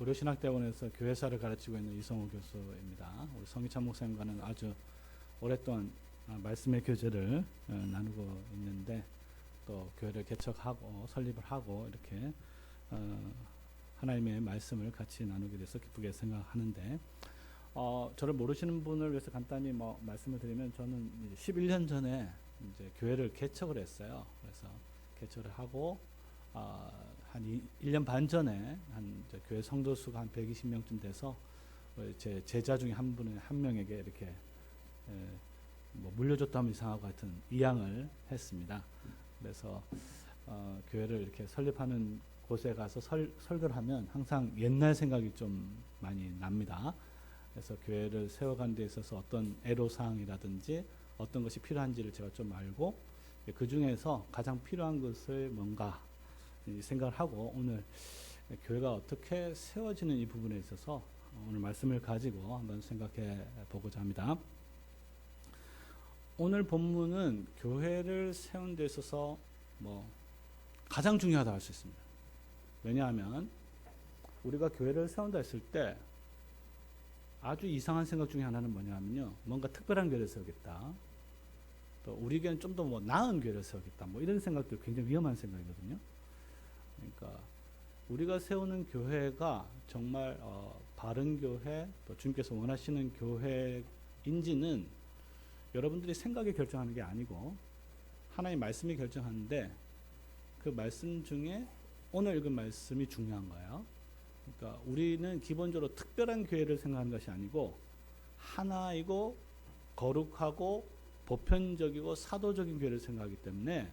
고려신학대학원에서 교회사를 가르치고 있는 이성호 교수입니다. 우리 성희찬 목사님과는 아주 오랫동안 말씀의 교제를 나누고 있는데, 또 교회를 개척하고 설립을 하고 이렇게 하나님의 말씀을 같이 나누게 돼서 기쁘게 생각하는데, 저를 모르시는 분을 위해서 간단히 말씀을 드리면, 저는 11년 전에 이제 교회를 개척을 했어요. 그래서 개척을 하고 한 1년 반 전에 이제 교회 성도 수가 한 120명쯤 돼서 제 제자 중에 한 명에게 이렇게 물려줬다 하면 이상하고 같은 이양을 했습니다. 그래서 교회를 이렇게 설립하는 곳에 가서 설교를 하면 항상 옛날 생각이 좀 많이 납니다. 그래서 교회를 세워가는 데 있어서 어떤 애로사항이라든지 어떤 것이 필요한지를 제가 좀 알고, 그 중에서 가장 필요한 것을 뭔가 생각을 하고, 오늘 교회가 어떻게 세워지는 이 부분에 있어서 오늘 말씀을 가지고 한번 생각해 보고자 합니다. 오늘 본문은 교회를 세운 데 있어서 가장 중요하다 할 수 있습니다. 왜냐하면 우리가 교회를 세운다 했을 때 아주 이상한 생각 중에 하나는 뭐냐면요, 뭔가 특별한 교회를 세우겠다, 또 우리에게는 좀 더 나은 교회를 세우겠다, 이런 생각도 굉장히 위험한 생각이거든요. 그러니까 우리가 세우는 교회가 정말 바른 교회, 또 주님께서 원하시는 교회인지는 여러분들이 생각이 결정하는 게 아니고 하나님의 말씀이 결정하는데, 그 말씀 중에 오늘 읽은 말씀이 중요한 거예요. 그러니까 우리는 기본적으로 특별한 교회를 생각하는 것이 아니고 하나이고 거룩하고 보편적이고 사도적인 교회를 생각하기 때문에,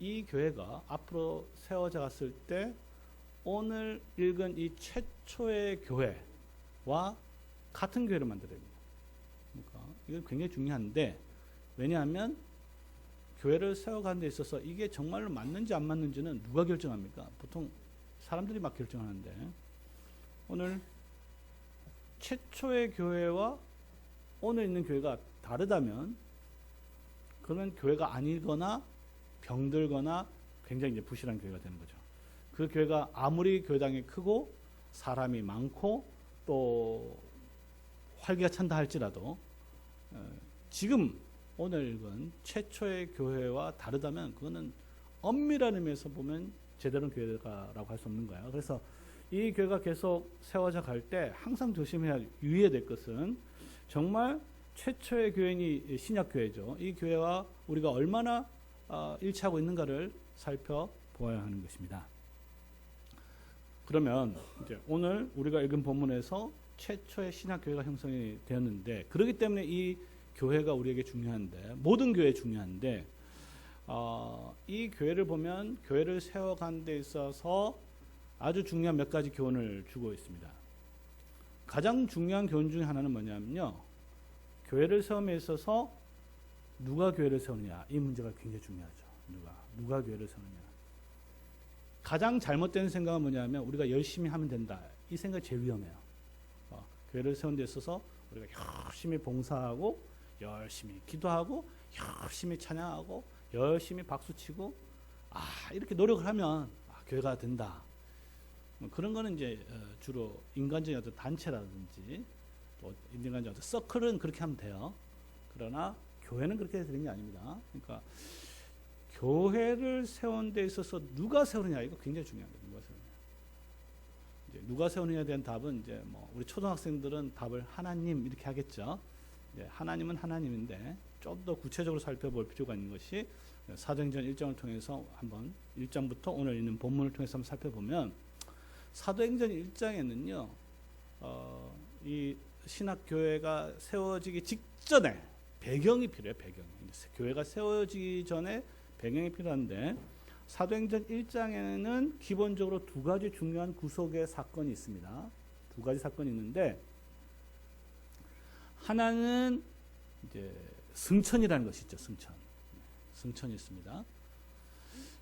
이 교회가 앞으로 세워져 갔을 때 오늘 읽은 이 최초의 교회와 같은 교회를 만들어야 됩니다. 그러니까 이건 굉장히 중요한데, 왜냐하면 교회를 세워가는 데 있어서 이게 정말로 맞는지 안 맞는지는 누가 결정합니까? 보통 사람들이 막 결정하는데, 오늘 최초의 교회와 오늘 있는 교회가 다르다면 그러면 교회가 아니거나 병들거나 굉장히 이제 부실한 교회가 되는 거죠. 그 교회가 아무리 교당이 크고 사람이 많고 또 활기가 찬다 할지라도 지금 오늘 읽은 최초의 교회와 다르다면 그거는 엄밀한 의미에서 보면 제대로 교회라고 할 수 없는 거예요. 그래서 이 교회가 계속 세워져 갈 때 항상 조심해야, 유의해야 될 것은 정말 최초의 교회니 신약 교회죠. 이 교회와 우리가 얼마나 일치하고 있는가를 살펴보아야 하는 것입니다. 그러면 이제 오늘 우리가 읽은 본문에서 최초의 신약 교회가 형성이 되었는데, 그렇기 때문에 이 교회가 우리에게 중요한데, 모든 교회 중요한데, 이 교회를 보면 교회를 세워가는 데 있어서 아주 중요한 몇 가지 교훈을 주고 있습니다. 가장 중요한 교훈 중에 하나는 뭐냐면요, 교회를 세움에 있어서 누가 교회를 세우느냐, 이 문제가 굉장히 중요하죠. 누가 교회를 세우느냐. 가장 잘못된 생각은 뭐냐면 우리가 열심히 하면 된다, 이 생각이 제일 위험해요. 교회를 세우는 데 있어서 우리가 열심히 봉사하고 열심히 기도하고 열심히 찬양하고 열심히 박수치고 이렇게 노력을 하면 교회가 된다. 그런 거는 이제 주로 인간적인 어떤 단체라든지 또 인간적인 어떤 서클은 그렇게 하면 돼요. 그러나 교회는 그렇게 되는 게 아닙니다. 그러니까 교회를 세우는 데 있어서 누가 세우느냐, 이거 굉장히 중요합니다. 누가 세우느냐에 대한 답은 이제 우리 초등학생들은 답을 하나님 이렇게 하겠죠. 하나님은 하나님인데 좀 더 구체적으로 살펴볼 필요가 있는 것이 사도행전 1장을 통해서 한번 1장부터 오늘 있는 본문을 통해서 한번 살펴보면, 사도행전 1장에는요 이 신학교회가 세워지기 직전에 배경이 필요해요. 교회가 세워지기 전에 배경이 필요한데, 사도행전 1장에는 기본적으로 두 가지 중요한 구속의 사건이 있습니다. 두 가지 사건이 있는데, 하나는 이제 승천이라는 것이 있죠. 승천이 있습니다.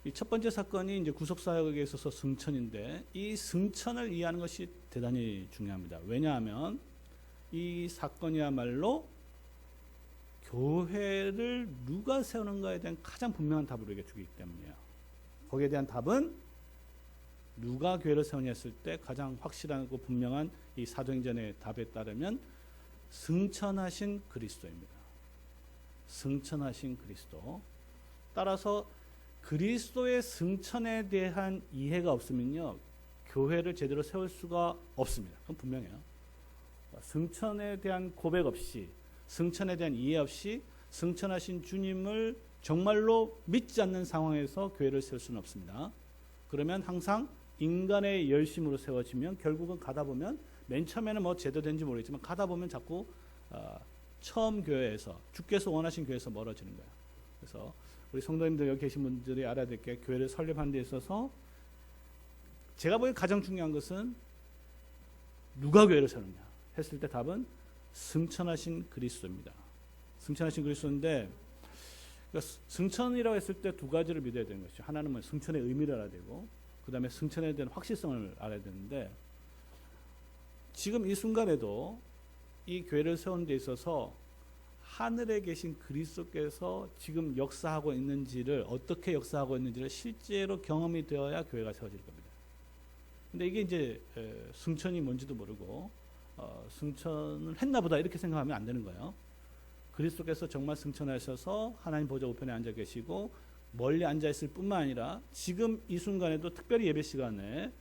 이 첫 번째 사건이 이제 구속사역에 있어서 승천인데, 이 승천을 이해하는 것이 대단히 중요합니다. 왜냐하면 이 사건이야말로 교회를 누가 세우는가에 대한 가장 분명한 답을 우리에게 주기 때문이에요. 거기에 대한 답은 누가 교회를 세우냐 했을 때 가장 확실하고 분명한 이 사도행전의 답에 따르면 승천하신 그리스도입니다. 승천하신 그리스도. 따라서 그리스도의 승천에 대한 이해가 없으면요, 교회를 제대로 세울 수가 없습니다. 그건 분명해요. 승천에 대한 고백 없이, 승천에 대한 이해 없이 승천하신 주님을 정말로 믿지 않는 상황에서 교회를 세울 수는 없습니다. 그러면 항상 인간의 열심으로 세워지면 결국은 가다 보면, 맨 처음에는 뭐 제대로 된지 모르겠지만 가다 보면 자꾸 처음 교회에서, 주께서 원하신 교회에서 멀어지는 거예요. 그래서 우리 성도님들, 여기 계신 분들이 알아야 될 게, 교회를 설립하는 데 있어서 제가 보기엔 가장 중요한 것은 누가 교회를 세우느냐 했을 때 답은 승천하신 그리스도입니다. 승천하신 그리스도인데, 그러니까 승천이라고 했을 때 두 가지를 믿어야 되는 것이죠. 하나는 뭐 승천의 의미를 알아야 되고, 그 다음에 승천에 대한 확실성을 알아야 되는데, 지금 이 순간에도 이 교회를 세우는 데 있어서 하늘에 계신 그리스도께서 지금 역사하고 있는지를, 어떻게 역사하고 있는지를 실제로 경험이 되어야 교회가 세워질 겁니다. 근데 이게 이제 승천이 뭔지도 모르고 승천을 했나 보다 이렇게 생각하면 안 되는 거예요. 그리스도께서 정말 승천하셔서 하나님 보좌 우편에 앉아 계시고 멀리 앉아 있을 뿐만 아니라 지금 이 순간에도 특별히 예배 시간에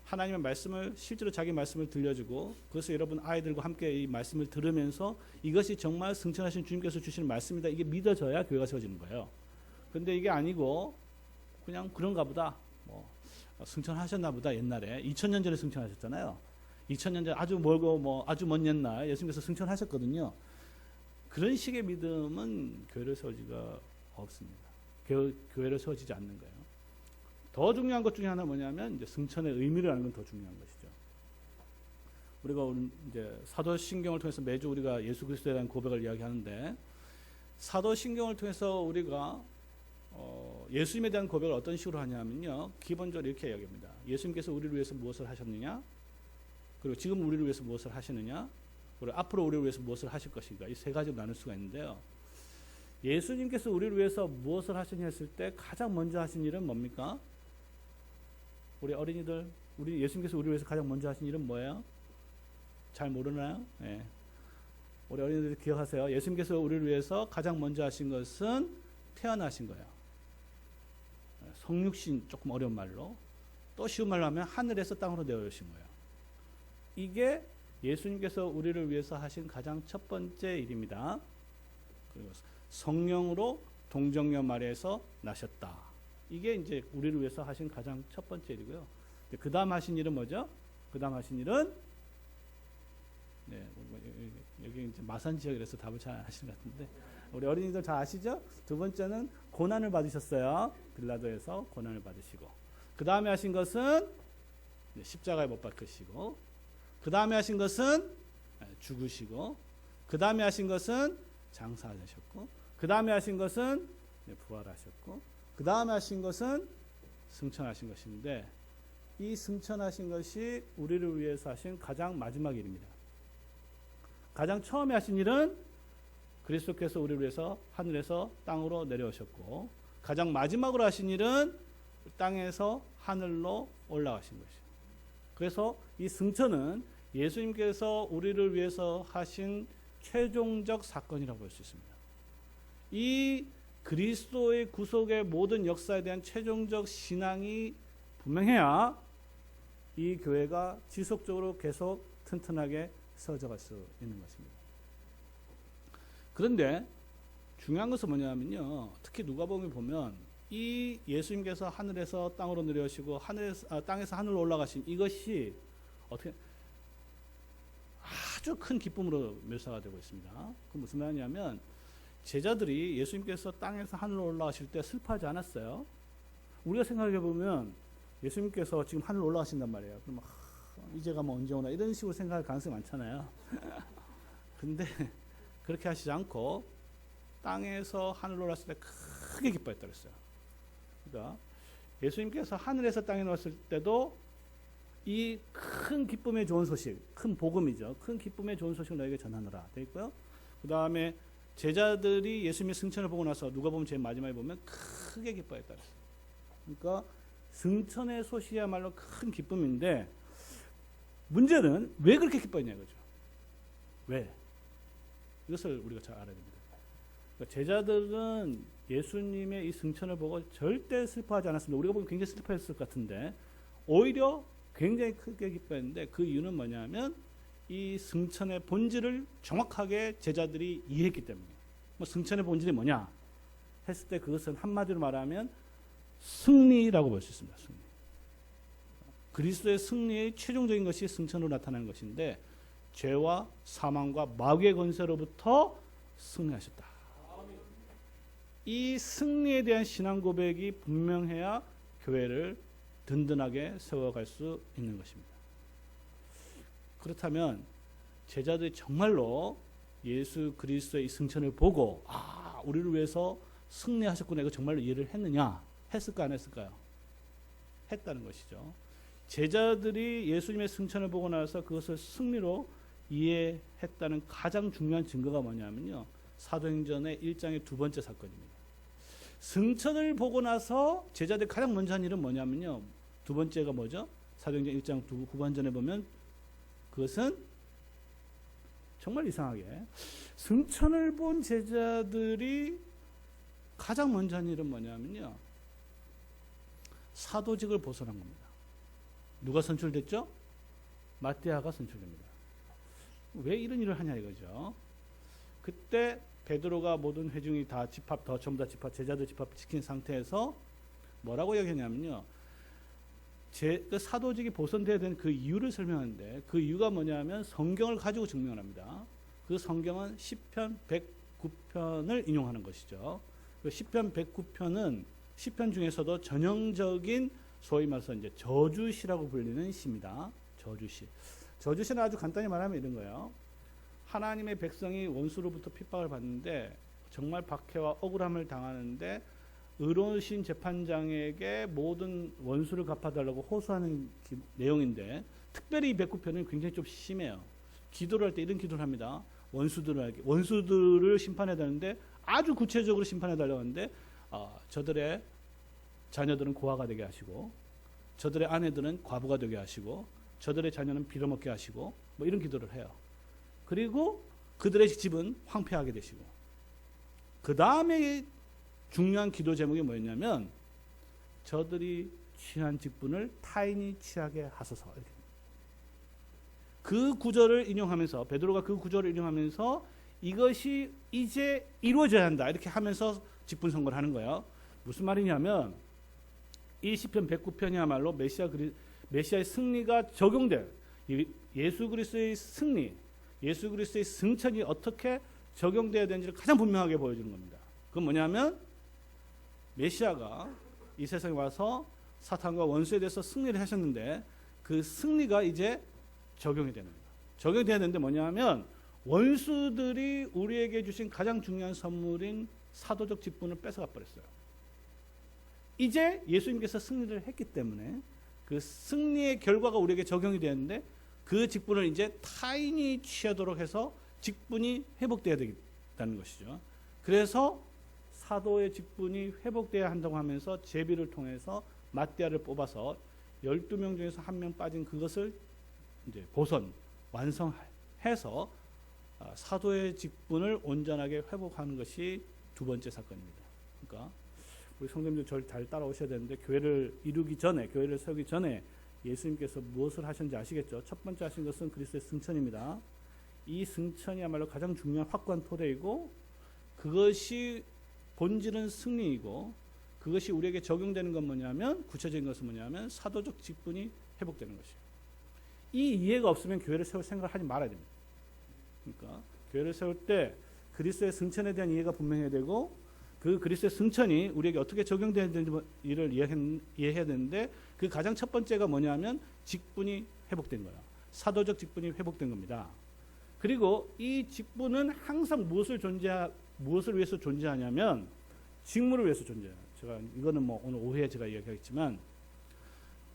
하나님의 말씀을, 실제로 자기 말씀을 들려주고, 그래서 여러분 아이들과 함께 이 말씀을 들으면서 이것이 정말 승천하신 주님께서 주시는 말씀이다, 이게 믿어져야 교회가 세워지는 거예요. 근데 이게 아니고 그냥 그런가 보다, 뭐 승천하셨나 보다, 옛날에 2000년 전에 승천하셨잖아요. 2000년 전에 아주 멀고 뭐 아주 먼 옛날 예수님께서 승천하셨거든요. 그런 식의 믿음은 교회를 세워지가 없습니다. 교회를 세워지지 않는 거예요. 더 중요한 것 중에 하나 뭐냐면, 이제 승천의 의미를 아는 건 더 중요한 것이죠. 우리가 오늘 이제 사도신경을 통해서 매주 우리가 예수 그리스도에 대한 고백을 이야기하는데, 사도신경을 통해서 우리가 예수님에 대한 고백을 어떤 식으로 하냐면요, 기본적으로 이렇게 이야기합니다. 예수님께서 우리를 위해서 무엇을 하셨느냐, 그리고 지금 우리를 위해서 무엇을 하시느냐, 그리고 앞으로 우리를 위해서 무엇을 하실 것인가, 이 세 가지로 나눌 수가 있는데요. 예수님께서 우리를 위해서 무엇을 하시냐 했을 때 가장 먼저 하신 일은 뭡니까? 우리 어린이들, 우리 예수님께서 우리를 위해서 가장 먼저 하신 일은 뭐예요? 잘 모르나요? 네. 우리 어린이들 기억하세요. 예수님께서 우리를 위해서 가장 먼저 하신 것은 태어나신 거예요. 성육신, 조금 어려운 말로, 또 쉬운 말로 하면 하늘에서 땅으로 내려오신 거예요. 이게 예수님께서 우리를 위해서 하신 가장 첫 번째 일입니다. 그리고 성령으로 동정녀 마리아에서 나셨다. 이게 이제 우리를 위해서 하신 가장 첫 번째 일이고요. 그 다음 하신 일은 뭐죠? 그 다음 하신 일은, 네, 여기 이제 마산 지역이라서 답을 잘 아시는 것 같은데, 우리 어린이들 잘 아시죠? 두 번째는 고난을 받으셨어요. 빌라도에서 고난을 받으시고, 그 다음에 하신 것은 십자가에 못 박히시고, 그 다음에 하신 것은 죽으시고, 그 다음에 하신 것은 장사하셨고, 그 다음에 하신 것은 부활하셨고, 그 다음에 하신 것은 승천하신 것인데, 이 승천하신 것이 우리를 위해서 하신 가장 마지막 일입니다. 가장 처음에 하신 일은 그리스도께서 우리를 위해서 하늘에서 땅으로 내려오셨고, 가장 마지막으로 하신 일은 땅에서 하늘로 올라가신 것이죠. 그래서 이 승천은 예수님께서 우리를 위해서 하신 최종적 사건이라고 볼 수 있습니다. 이 그리스도의 구속의 모든 역사에 대한 최종적 신앙이 분명해야 이 교회가 지속적으로 계속 튼튼하게 세워져 갈 수 있는 것입니다. 그런데 중요한 것은 뭐냐면요, 특히 누가복음에 보면 이 예수님께서 하늘에서 땅으로 내려오시고 땅에서 하늘로 올라가신 이것이 어떻게 아주 큰 기쁨으로 묘사가 되고 있습니다. 그 무슨 말이냐면, 제자들이 예수님께서 땅에서 하늘로 올라가실 때 슬퍼하지 않았어요. 우리가 생각해 보면 예수님께서 지금 하늘로 올라가신단 말이에요. 그럼 이제 가면 언제 오나 이런 식으로 생각할 가능성이 많잖아요. 근데 그렇게 하시지 않고 땅에서 하늘로 올라갔을 때 크게 기뻐했다고 했어요. 그러니까 예수님께서 하늘에서 땅에 놓았을 때도 이 큰 기쁨의 좋은 소식, 큰 복음이죠. 큰 기쁨의 좋은 소식을 너에게 전하노라 되어 있고요. 그 다음에 제자들이 예수님의 승천을 보고 나서 누가 보면 제일 마지막에 보면 크게 기뻐했다. 그러니까 승천의 소식이야말로 큰 기쁨인데 문제는 왜 그렇게 기뻐했냐 이거죠. 왜? 이것을 우리가 잘 알아야 됩니다. 그러니까 제자들은 예수님의 이 승천을 보고 절대 슬퍼하지 않았습니다. 우리가 보면 굉장히 슬퍼했을 것 같은데 오히려 굉장히 크게 기뻐했는데 그 이유는 뭐냐면 이 승천의 본질을 정확하게 제자들이 이해했기 때문에. 뭐 승천의 본질이 뭐냐 했을 때 그것은 한마디로 말하면 승리라고 볼 수 있습니다. 승리. 그리스도의 승리의 최종적인 것이 승천으로 나타나는 것인데 죄와 사망과 마귀의 권세로부터 승리하셨다. 이 승리에 대한 신앙 고백이 분명해야 교회를 든든하게 세워갈 수 있는 것입니다. 그렇다면 제자들이 정말로 예수 그리스도의 이 승천을 보고 우리를 위해서 승리하셨구나 이거 정말로 이해를 했느냐? 했을까 안 했을까요? 했다는 것이죠. 제자들이 예수님의 승천을 보고 나서 그것을 승리로 이해했다는 가장 중요한 증거가 뭐냐면요. 사도행전의 1장의 두 번째 사건입니다. 승천을 보고 나서 제자들이 가장 먼저 한 일은 뭐냐면요. 두 번째가 뭐죠? 사도행전 1장 후반전에 보면 그것은 정말 이상하게 승천을 본 제자들이 가장 먼저 한 일은 뭐냐면요. 사도직을 벗어난 겁니다. 누가 선출됐죠? 마띠아가 선출됩니다. 왜 이런 일을 하냐 이거죠. 그때 베드로가 모든 회중이 다 전부 다 제자들 집합시킨 상태에서 뭐라고 이야기하냐면요. 그 사도직이 보선되어야 되는 그 이유를 설명하는데 그 이유가 뭐냐면 성경을 가지고 증명을 합니다. 그 성경은 시편 109편을 인용하는 것이죠. 그 시편 109편은 시편 중에서도 전형적인 소위 말해서 이제 저주시라고 불리는 시입니다. 저주시. 저주시는 아주 간단히 말하면 이런 거예요. 하나님의 백성이 원수로부터 핍박을 받는데 정말 박해와 억울함을 당하는데 의로우신 재판장에게 모든 원수를 갚아달라고 호소하는 내용인데 특별히 이 109편은 굉장히 좀 심해요. 기도를 할 때 이런 기도를 합니다. 원수들을 심판해야 되는데 아주 구체적으로 심판해 달라고 하는데 저들의 자녀들은 고아가 되게 하시고 저들의 아내들은 과부가 되게 하시고 저들의 자녀는 빌어먹게 하시고 뭐 이런 기도를 해요. 그리고 그들의 집은 황폐하게 되시고 그 다음에 중요한 기도 제목이 뭐였냐면 저들이 취한 직분을 타인이 취하게 하소서. 이렇게. 그 구절을 인용하면서 베드로가 그 구절을 인용하면서 이것이 이제 이루어져야 한다 이렇게 하면서 직분 선고를 하는 거예요. 무슨 말이냐면 이 시편 109편이야말로 메시아의 승리가 적용될 예수 그리스도의 승리, 예수 그리스도의 승천이 어떻게 적용되어야 되는지를 가장 분명하게 보여주는 겁니다. 그건 뭐냐면 메시아가 이 세상에 와서 사탄과 원수에 대해서 승리를 하셨는데 그 승리가 이제 적용이 되는 거예요. 적용이 돼야 되는데 뭐냐면 원수들이 우리에게 주신 가장 중요한 선물인 사도적 직분을 뺏어가 버렸어요. 이제 예수님께서 승리를 했기 때문에 그 승리의 결과가 우리에게 적용이 되는데 그 직분을 이제 타인이 취하도록 해서 직분이 회복돼야 되겠다는 것이죠. 그래서 사도의 직분이 회복돼야 한다고 하면서 제비를 통해서 마띠아를 뽑아서 12명 중에서 한 명 빠진 그것을 이제 완성해서 사도의 직분을 온전하게 회복하는 것이 두 번째 사건입니다. 그러니까 우리 성도님들 저를 잘 따라오셔야 되는데 교회를 이루기 전에, 교회를 세우기 전에 예수님께서 무엇을 하셨는지 아시겠죠? 첫 번째 하신 것은 그리스도의 승천입니다. 이 승천이야말로 가장 중요한 확고한 토대이고 그것이 본질은 승리이고 그것이 우리에게 적용되는 건 뭐냐면 구체적인 것은 뭐냐면 사도적 직분이 회복되는 것이에요. 이 이해가 없으면 교회를 세울 생각을 하지 말아야 됩니다. 그러니까 교회를 세울 때 그리스도의 승천에 대한 이해가 분명해야 되고 그 그리스도의 승천이 우리에게 어떻게 적용되어야 되는지를 이해해야 되는데 그 가장 첫 번째가 뭐냐면 직분이 회복된 거예요. 사도적 직분이 회복된 겁니다. 그리고 이 직분은 항상 무엇을 위해서 존재하냐면 직무를 위해서 존재해요. 제가 이거는 뭐 오늘 오후에 제가 이야기하겠지만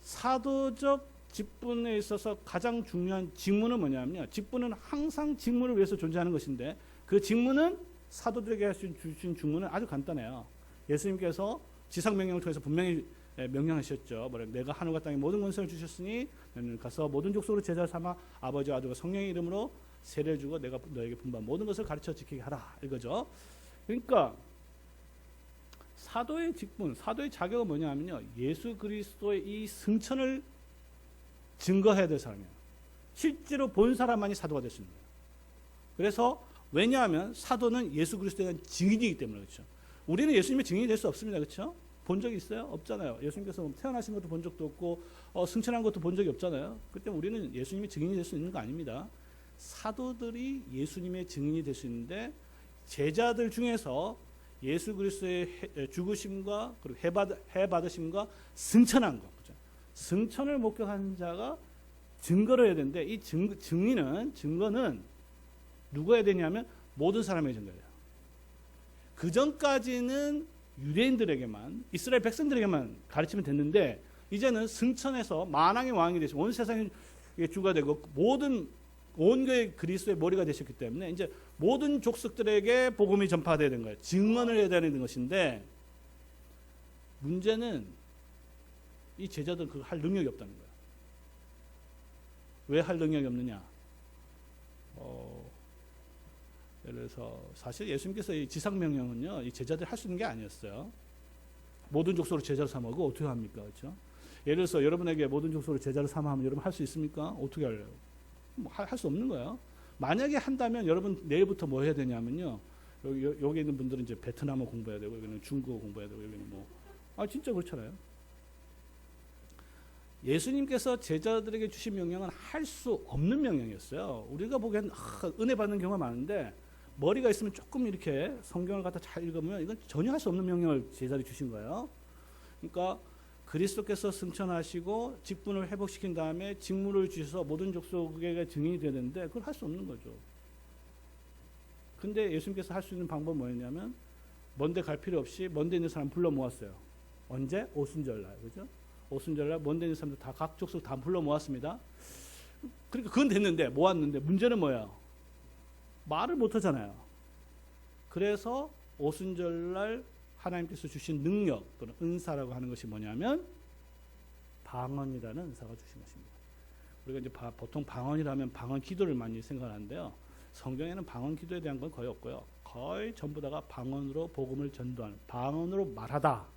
사도적 직분에 있어서 가장 중요한 직무는 뭐냐면요. 직분은 항상 직무를 위해서 존재하는 것인데 그 직무는 사도들에게 주신 직무는 아주 간단해요. 예수님께서 지상명령을 통해서 분명히 명령하셨죠. 내가 하늘과 땅의 모든 권세를 주셨으니 너는 가서 모든 족속으로 제자 삼아 아버지와 아들과 성령의 이름으로 세례를 주고 내가 너에게 분부한 모든 것을 가르쳐 지키게 하라 이거죠. 그러니까 사도의 직분, 사도의 자격은 뭐냐면요, 예수 그리스도의 이 승천을 증거해야 될 사람이에요. 실제로 본 사람만이 사도가 될 수 있는 거예요. 그래서 왜냐하면 사도는 예수 그리스도에 대한 증인이기 때문에 그렇죠. 우리는 예수님의 증인이 될 수 없습니다. 그렇죠? 본 적이 있어요? 없잖아요. 예수님께서 태어나신 것도 본 적도 없고 승천한 것도 본 적이 없잖아요. 그렇기 때문에 우리는 예수님의 증인이 될 수 있는 거 아닙니다. 사도들이 예수님의 증인이 될 수 있는데 제자들 중에서 예수 그리스도의 죽으심과 그리고 해받으심과 승천한 것, 그렇죠? 승천을 목격한 자가 증거를 해야 되는데 이 증거는 누가 해야 되냐면 모든 사람의 증거예요. 그 전까지는 유대인들에게만, 이스라엘 백성들에게만 가르치면 됐는데 이제는 승천해서 만왕의 왕이 되시고 온 세상의 주가 되고 온 교회 그리스도의 머리가 되셨기 때문에 이제 모든 족속들에게 복음이 전파되어야 되는 거예요. 증언을 해야 되는 것인데 문제는 이 제자들은 그거 할 능력이 없다는 거예요. 왜 할 능력이 없느냐? 예를 들어서 사실 예수님께서 이 지상명령은요, 이 제자들이 할 수 있는 게 아니었어요. 모든 족속으로 제자로 삼아고 어떻게 합니까? 그렇죠? 예를 들어서 여러분에게 모든 족속으로 제자로 삼아하면 여러분 할 수 있습니까? 어떻게 할래요? 할 수 없는 거예요. 만약에 한다면 여러분 내일부터 뭐 해야 되냐면요. 여기 있는 분들은 이제 베트남어 공부해야 되고 여기는 중국어 공부해야 되고 여기는 진짜 그렇잖아요. 예수님께서 제자들에게 주신 명령은 할 수 없는 명령이었어요. 우리가 보기엔 은혜 받는 경우가 많은데 머리가 있으면 조금 이렇게 성경을 갖다 잘 읽으면 이건 전혀 할 수 없는 명령을 제자들이 주신 거예요. 그러니까 그리스도께서 승천하시고 직분을 회복시킨 다음에 직무를 주셔서 모든 족속에게 증인이 되야 되는데 그걸 할 수 없는 거죠. 근데 예수님께서 할 수 있는 방법은 뭐였냐면 먼데 갈 필요 없이 먼데 있는 사람 불러 모았어요. 언제? 오순절날, 그죠? 오순절날 먼데 있는 사람들 다 각 족속 다 불러 모았습니다. 그러니까 그건 됐는데 모았는데 문제는 뭐예요? 말을 못 하잖아요. 그래서 오순절날 하나님께서 주신 능력 또는 은사라고 하는 것이 뭐냐면 방언이라는 은사가 주신 것입니다. 우리가 이제 보통 방언이라면 방언 기도를 많이 생각하는데요. 성경에는 방언 기도에 대한 건 거의 없고요. 거의 전부 다가 방언으로 복음을 전도하는, 방언으로 말하다,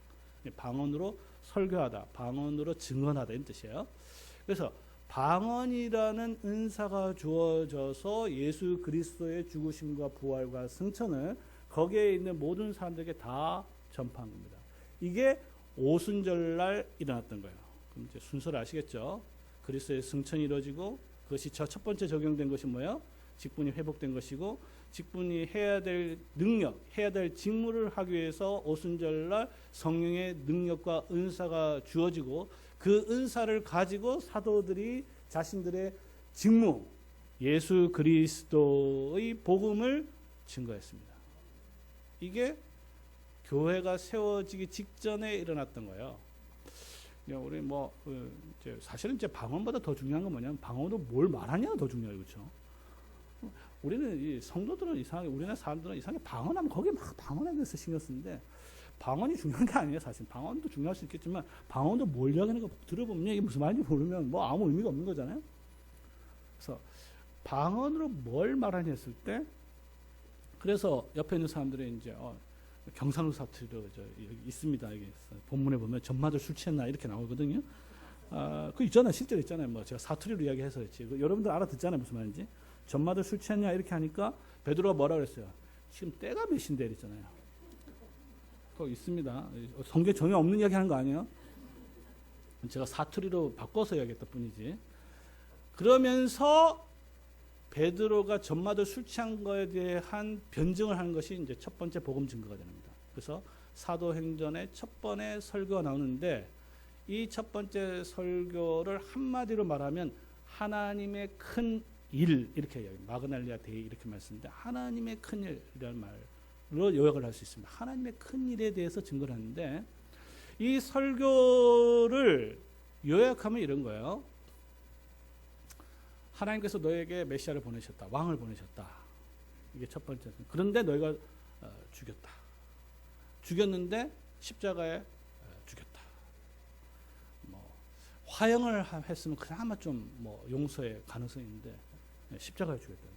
방언으로 설교하다, 방언으로 증언하다 이런 뜻이에요. 그래서 방언이라는 은사가 주어져서 예수 그리스도의 죽으심과 부활과 승천을 거기에 있는 모든 사람들에게 다 전파한 겁니다. 이게 오순절날 일어났던 거예요. 그럼 이제 순서를 아시겠죠? 그리스도의 승천이 이루어지고 그것이 첫 번째 적용된 것이 뭐예요? 직분이 회복된 것이고 직분이 해야 될 능력, 해야 될 직무를 하기 위해서 오순절날 성령의 능력과 은사가 주어지고 그 은사를 가지고 사도들이 자신들의 직무, 예수 그리스도의 복음을 증거했습니다. 이게 교회가 세워지기 직전에 일어났던 거예요. 우리 사실은 이제 방언보다 더 중요한 건 뭐냐면 방언으로 뭘 말하냐가 더 중요해요, 그렇죠? 우리는 이 성도들은 이상하게 우리나라 사람들은 이상하게 방언하면 거기에 막 방언에 대해서 신경 쓰는데 방언이 중요한 게 아니에요. 사실 방언도 중요할 수 있겠지만 방언도 뭘 이야기하는 거 들어보면 이게 무슨 말인지 모르면 아무 의미가 없는 거잖아요. 그래서 방언으로 뭘 말하냐 했을 때 그래서 옆에 있는 사람들이 이제 경산호 사투리로 있습니다. 이게 본문에 보면 전마들 술 취했나 이렇게 나오거든요. 그 있잖아요. 실제로 있잖아요. 제가 사투리로 이야기해서 했지. 여러분들 알아듣잖아요. 무슨 말인지. 전마들 술 취했냐 이렇게 하니까 베드로가 뭐라 그랬어요? 지금 때가 몇 시인데 이랬잖아요. 그거 있습니다. 성경에 전혀 없는 이야기 하는 거 아니에요? 제가 사투리로 바꿔서 이야기했다 뿐이지. 그러면서 베드로가 전마들 술 취한 거에 대한 변증을 하는 것이 이제 첫 번째 복음 증거가 됩니다. 그래서 사도행전의 첫 번의 설교가 나오는데 이 첫 번째 설교를 한마디로 말하면 하나님의 큰 일 이렇게 이야기해요. 마그날리아 데이 이렇게 말씀인데 하나님의 큰 일이라는 말로 요약을 할 수 있습니다. 하나님의 큰 일에 대해서 증거를 하는데 이 설교를 요약하면 이런 거예요. 하나님께서 너에게 메시아를 보내셨다. 왕을 보내셨다. 이게 첫 번째. 그런데 너희가 죽였다. 죽였는데 십자가에 죽였다. 화형을 했으면 그나마 좀 뭐 용서의 가능성이 있는데 십자가에 죽였다는 거죠.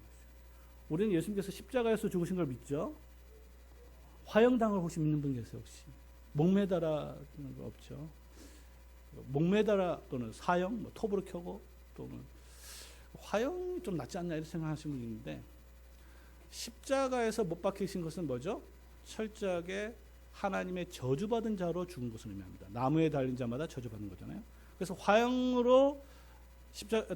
우리는 예수님께서 십자가에서 죽으신 걸 믿죠. 화형당을 혹시 믿는 분 계세요? 혹시 목매달아는 거 없죠. 목매달아 또는 사형, 뭐 톱으로 켜고 또는 화형이 좀 낫지 않나 이렇게 생각하시는 분이 있는데, 십자가에서 못 박히신 것은 뭐죠? 철저하게 하나님의 저주받은 자로 죽은 것을 의미합니다. 나무에 달린 자마다 저주받는 거잖아요. 그래서 화형으로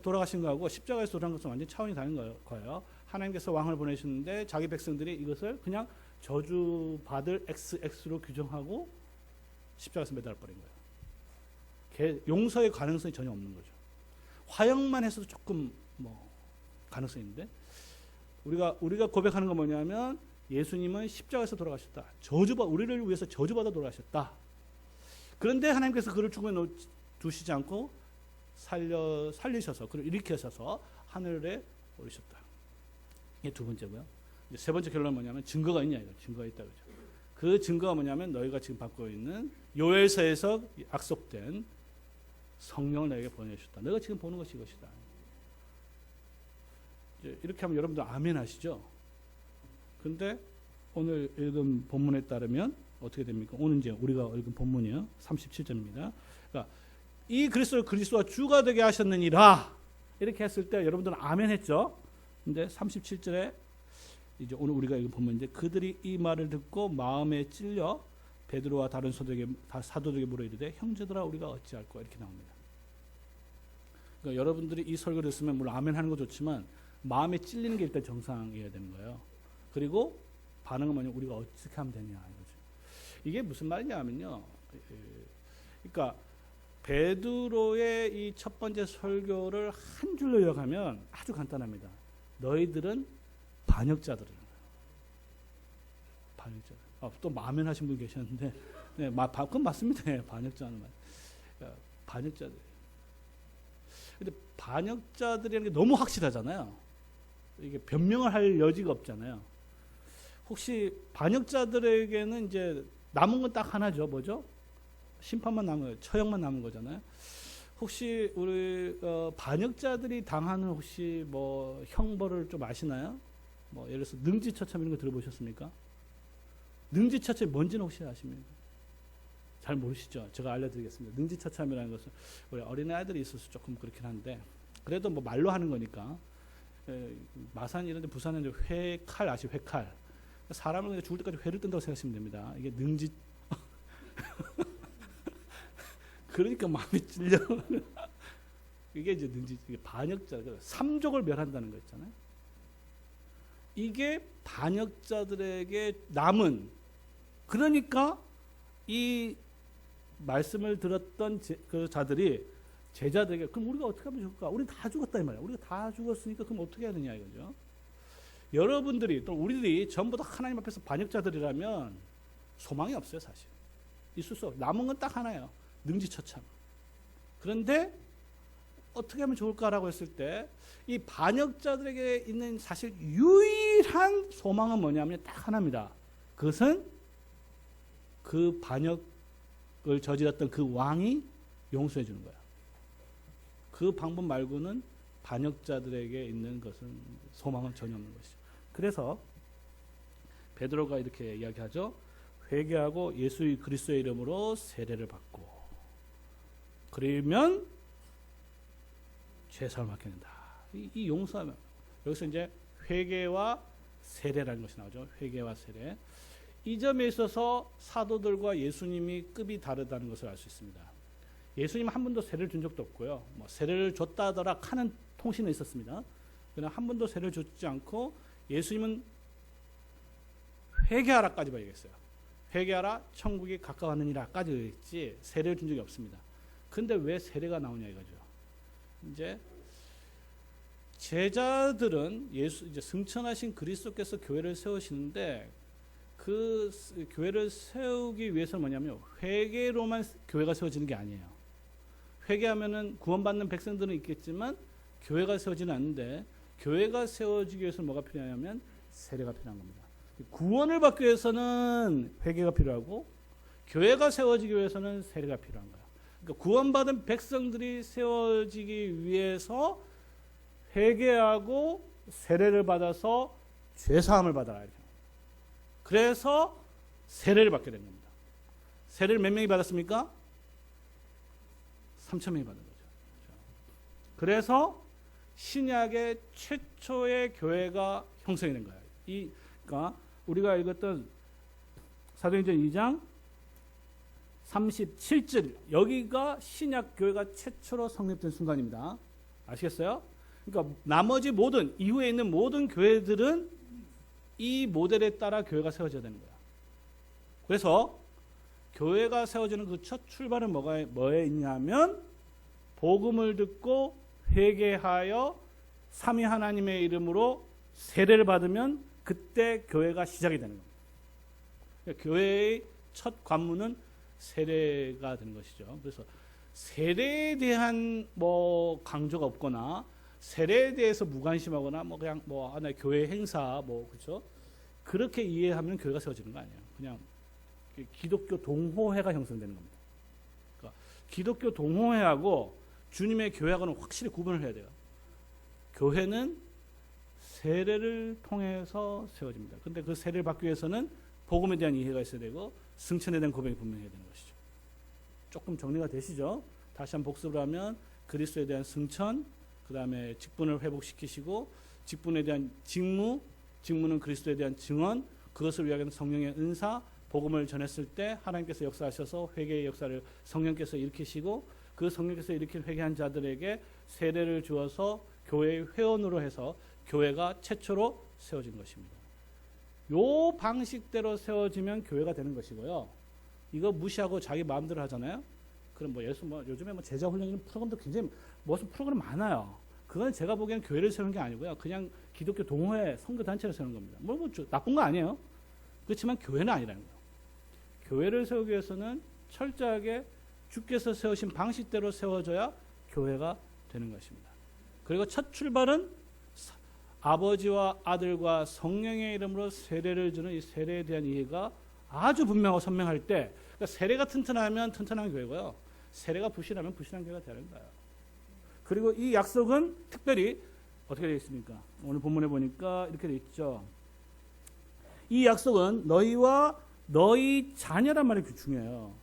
돌아가신 거하고 십자가에서 돌아간 것은 완전히 차원이 다른 거예요. 하나님께서 왕을 보내셨는데 자기 백성들이 이것을 그냥 저주받을 XX로 규정하고 십자가에서 매달아버린 거예요. 용서의 가능성이 전혀 없는 거죠. 화형만 해서도 조금 뭐 가능성이 있는데, 우리가 고백하는 건 뭐냐면 예수님은 십자가에서 돌아가셨다. 우리를 위해서 저주받아 돌아가셨다. 그런데 하나님께서 그를 죽음에 두시지 않고 살리셔서 그를 일으키셔서 하늘에 오르셨다. 이게 두 번째고요. 이제 세 번째 결론은 뭐냐면 증거가 있냐 이거. 증거가 있다 그죠. 그 증거가 뭐냐면 너희가 지금 받고 있는 요엘서에서 약속된 성령을 너에게 보내주셨다. 너가 지금 보는 것이 이것이다. 이제 이렇게 하면 여러분들 아멘 하시죠. 근데 오늘 읽은 본문에 따르면 어떻게 됩니까? 오늘 이제 우리가 읽은 본문이요. 37절입니다. 그러니까 이 그리스도를 그리스도와 주가 되게 하셨느니라. 이렇게 했을 때 여러분들은 아멘 했죠. 근데 37절에 이제 오늘 우리가 읽은 본문인데, 그들이 이 말을 듣고 마음에 찔려 베드로와 다른 사도들에게 물어 이르되 형제들아 우리가 어찌할꼬 이렇게 나옵니다. 그러니까 여러분들이 이 설교를 듣으면 물론 아멘 하는 거 좋지만 마음에 찔리는 게 일단 정상이어야 되는 거예요. 그리고 반응은 뭐냐, 우리가 어떻게 하면 되냐 이거죠. 이게 무슨 말이냐면요. 그러니까 베드로의 이 첫 번째 설교를 한 줄로 요약하면 아주 간단합니다. 너희들은 반역자들이에요. 반역자. 또 아멘 하신 분 계셨는데, 네, 그건 맞습니다. 네, 반역자는 말. 그러니까 반역자들. 근데 반역자들이라는 게 너무 확실하잖아요. 이게 변명을 할 여지가 없잖아요. 혹시 반역자들에게는 이제 남은 건 딱 하나죠. 뭐죠? 심판만 남은 거예요. 처형만 남은 거잖아요. 혹시 우리 반역자들이 당하는 혹시 뭐 형벌을 좀 아시나요? 뭐 예를 들어서 능지처참 이런 거 들어보셨습니까? 능지처참이 뭔지는 혹시 아십니까? 잘 모르시죠? 제가 알려드리겠습니다. 능지처참이라는 것은 우리 어린아이들이 있어서 조금 그렇긴 한데, 그래도 뭐 말로 하는 거니까. 마산 이런 데 부산에 회칼 아시죠? 회칼. 사람을 죽을 때까지 회를 뜬다고 생각하시면 됩니다. 이게 능지 그러니까 마음에 찔려. 이게 이제 능지, 이게 반역자, 삼족을 멸한다는 거 있잖아요. 이게 반역자들에게 남은, 그러니까 이 말씀을 들었던 그 자들이 제자들에게 그럼 우리가 어떻게 하면 좋을까? 우리 다 죽었다 이 말이야. 우리가 다 죽었으니까 그럼 어떻게 해야 되냐 이거죠. 여러분들이 또 우리들이 전부 다 하나님 앞에서 반역자들이라면 소망이 없어요. 사실 있을 수 없어요. 남은 건 딱 하나예요. 능지처참. 그런데 어떻게 하면 좋을까라고 했을 때 이 반역자들에게 있는 사실 유일한 소망은 뭐냐면 딱 하나입니다. 그것은 그 반역을 저질렀던 그 왕이 용서해 주는 거야. 그 방법 말고는 반역자들에게 있는 것은 소망은 전혀 없는 것이죠. 그래서 베드로가 이렇게 이야기하죠. 회개하고 예수 그리스도의 이름으로 세례를 받고 그러면 죄사함을 받게 된다. 이 용서하면 여기서 이제 회개와 세례라는 것이 나오죠. 회개와 세례. 이 점에 있어서 사도들과 예수님이 급이 다르다는 것을 알 수 있습니다. 예수님은 한 번도 세례를 준 적도 없고요. 뭐 세례를 줬다 하더라 하는 통신은 있었습니다. 그러나 한 번도 세례를 줬지 않고 예수님은 회개하라까지만 얘기했어요. 회개하라 천국이 가까웠느니라까지 얘기했지 세례를 준 적이 없습니다. 근데 왜 세례가 나오냐 이거죠. 이제 제자들은 이제 승천하신 그리스도께서 교회를 세우시는데 그 교회를 세우기 위해서는 뭐냐면 회개로만 교회가 세워지는 게 아니에요. 회개하면은 구원받는 백성들은 있겠지만 교회가 세워지는 않는데, 교회가 세워지기 위해서는 뭐가 필요하냐면 세례가 필요한 겁니다. 구원을 받기 위해서는 회개가 필요하고 교회가 세워지기 위해서는 세례가 필요한 거예요. 그러니까 구원받은 백성들이 세워지기 위해서 회개하고 세례를 받아서 죄사함을 받아라. 이렇게. 그래서 세례를 받게 된 겁니다. 세례를 몇 명이 받았습니까? 3,000명이 받은 거죠. 그래서 신약의 최초의 교회가 형성이 된 거예요. 그러니까 우리가 읽었던 사도행전 2장 37절 여기가 신약 교회가 최초로 성립된 순간입니다. 아시겠어요? 그러니까 나머지 모든 이후에 있는 모든 교회들은 이 모델에 따라 교회가 세워져야 되는 거야. 그래서 교회가 세워지는 그 첫 출발은 뭐에 있냐면 복음을 듣고 회개하여 삼위 하나님의 이름으로 세례를 받으면 그때 교회가 시작이 되는 겁니다. 그러니까 교회의 첫 관문은 세례가 되는 것이죠. 그래서 세례에 대한 강조가 없거나 세례에 대해서 무관심하거나 그냥 하나의 교회 행사 그렇죠? 그렇게 이해하면 교회가 세워지는 거 아니에요. 그냥 기독교 동호회가 형성되는 겁니다. 그러니까 기독교 동호회하고 주님의 교회하고는 확실히 구분을 해야 돼요. 교회는 세례를 통해서 세워집니다. 그런데 그 세례를 받기 위해서는 복음에 대한 이해가 있어야 되고 승천에 대한 고백이 분명해야 되는 것이죠. 조금 정리가 되시죠? 다시 한번 복습을 하면 그리스도에 대한 승천, 그 다음에 직분을 회복시키시고 직분에 대한 직무, 직무는 그리스도에 대한 증언, 그것을 위하여 성령의 은사, 복음을 전했을 때 하나님께서 역사하셔서 회개의 역사를 성령께서 일으키시고 그 성령께서 일으킨 회개한 자들에게 세례를 주어서 교회의 회원으로 해서 교회가 최초로 세워진 것입니다. 요 방식대로 세워지면 교회가 되는 것이고요. 이거 무시하고 자기 마음대로 하잖아요. 그럼 요즘에 제자 훈련이라는 프로그램도 굉장히 무슨 프로그램 많아요. 그건 제가 보기엔 교회를 세우는 게 아니고요. 그냥 기독교 동호회 선교 단체를 세우는 겁니다. 나쁜 거 아니에요. 그렇지만 교회는 아니라는 거예요. 교회를 세우기 위해서는 철저하게 주께서 세우신 방식대로 세워져야 교회가 되는 것입니다. 그리고 첫 출발은 아버지와 아들과 성령의 이름으로 세례를 주는 이 세례에 대한 이해가 아주 분명하고 선명할 때, 그러니까 세례가 튼튼하면 튼튼한 교회고요. 세례가 부실하면 부실한 교회가 되는 거예요. 그리고 이 약속은 특별히 어떻게 되어 있습니까? 오늘 본문에 보니까 이렇게 되어 있죠. 이 약속은 너희와 너희 자녀란 말이 중요해요.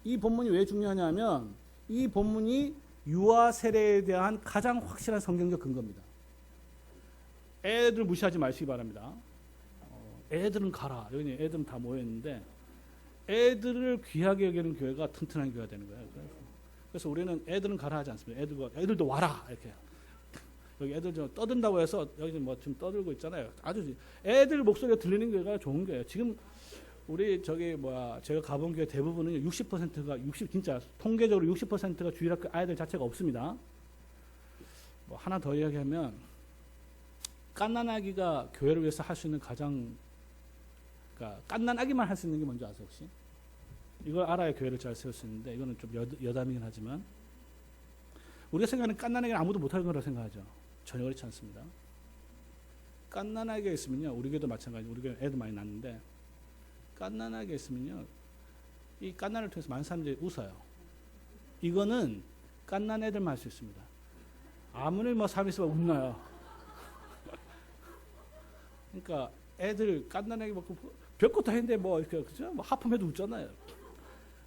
이 본문이 왜 중요하냐면 이 본문이 유아 세례에 대한 가장 확실한 성경적 근거입니다. 애들 무시하지 마시기 바랍니다. 애들은 가라. 여기 애들은 다 모여있는데 애들을 귀하게 여기는 교회가 튼튼한 교회가 되는 거예요. 그래서 우리는 애들은 가라 하지 않습니다. 애들도 와라 이렇게. 여기 애들 좀 떠든다고 해서 여기 지금 떠들고 있잖아요. 아주 애들 목소리가 들리는 교회가 좋은 거예요. 지금 우리 제가 가본 교회 대부분은 60%가 진짜 통계적으로 60%가 주일학교 아이들 자체가 없습니다. 하나 더 이야기하면 갓난아기가 교회를 위해서 할 수 있는 그러니까 갓난아기만 할 수 있는 게 뭔지 아세요 혹시? 이걸 알아야 교회를 잘 세울 수 있는데 이거는 좀 여담이긴 하지만 우리가 생각하는 갓난아기는 아무도 못할 거라고 생각하죠. 전혀 그렇지 않습니다. 갓난아기가 있으면요, 우리 교회도 마찬가지. 우리 교회 애도 많이 낳는데 갓난아기가 있으면요, 이 갓난을 통해서 많은 사람들이 웃어요. 이거는 갓난 애들만 할 수 있습니다. 아무리 사람이 있으면 웃나요. 그러니까 애들 갓난아기 별것도 했는데 이렇게 그죠? 하품해도 웃잖아요.